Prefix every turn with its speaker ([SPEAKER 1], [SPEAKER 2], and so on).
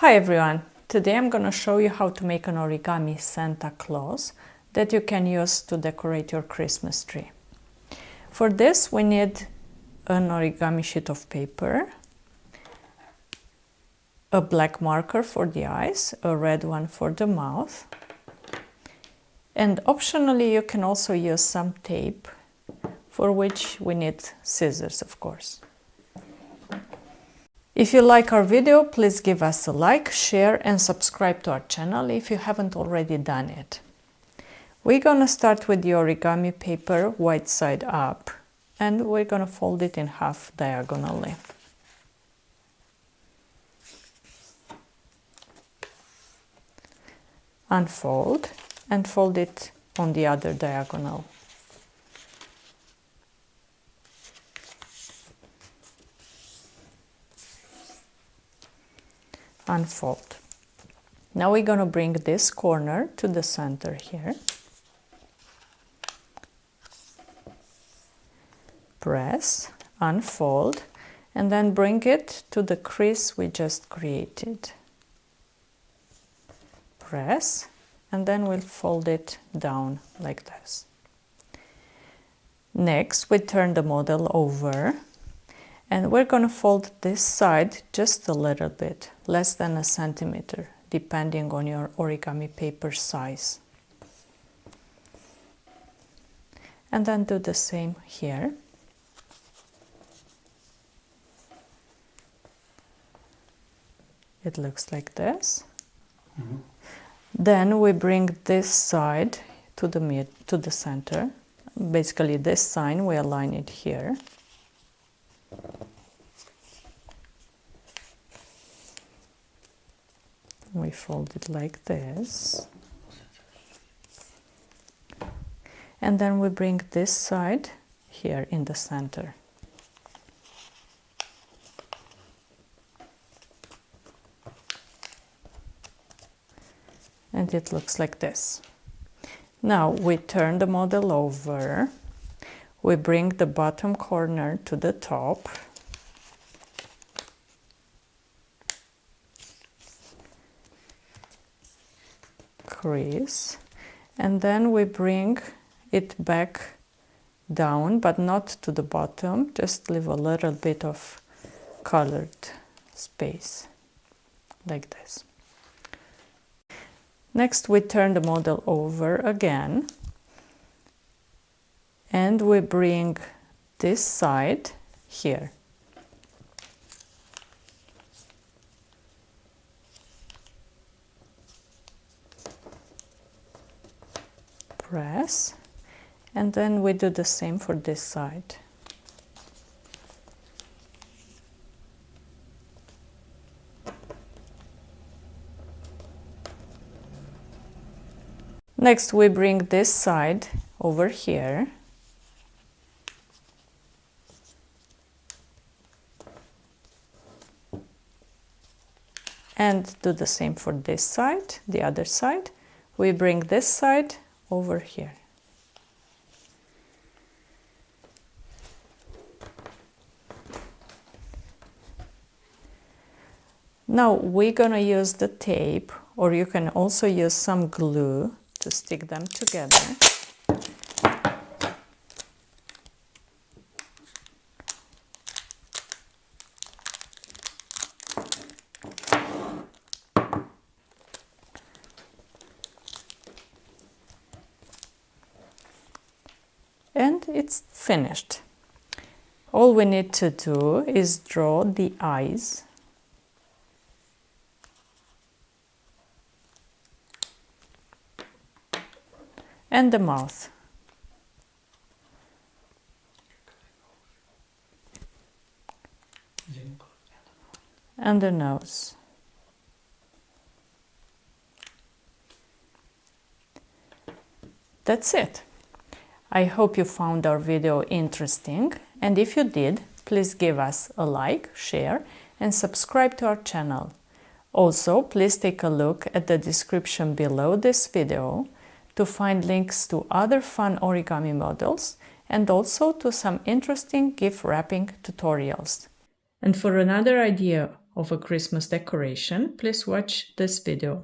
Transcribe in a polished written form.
[SPEAKER 1] Hi everyone! Today I'm going to show you how to make an origami Santa Claus that you can use to decorate your Christmas tree. For this we need an origami sheet of paper, a black marker for the eyes, a red one for the mouth, and optionally you can also use some tape, for which we need scissors, of course. If you like our video, please give us a like, share and subscribe to our channel if you haven't already done it. We're going to start with the origami paper white side up and we're going to fold it in half diagonally. Unfold and fold it on the other diagonal. Unfold. Now we're going to bring this corner to the center here. Press, unfold, and then bring it to the crease we just created. Press, and then we'll fold it down like this. Next, we turn the model over. And we're going to fold this side just a little bit, less than a centimeter, depending on your origami paper size. And then do the same here. It looks like this. Mm-hmm. Then we bring this side to the center. Basically this sign, we align it here. We fold it like this, and then we bring this side here in the center. And it looks like this. Now we turn the model over, we bring the bottom corner to the top. Crease, and then we bring it back down, but not to the bottom, just leave a little bit of colored space like this. Next we turn the model over again and we bring this side here. Press, and then we do the same for this side. Next we bring this side over here. And do the same for this side, the other side. We bring this side over here. Now we're gonna use the tape, or you can also use some glue to stick them together. And it's finished. All we need to do is draw the eyes. And the mouth. And the nose. That's it. I hope you found our video interesting, and if you did, please give us a like, share and subscribe to our channel. Also, please take a look at the description below this video to find links to other fun origami models and also to some interesting gift wrapping tutorials. And for another idea of a Christmas decoration, please watch this video.